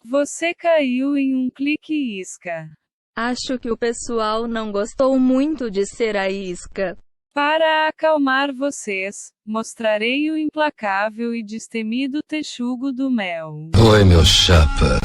Você caiu em um clique isca. Acho que o pessoal não gostou muito de ser a isca. Para acalmar vocês, mostrarei o implacável e destemido texugo do mel. Oi, meu chapa.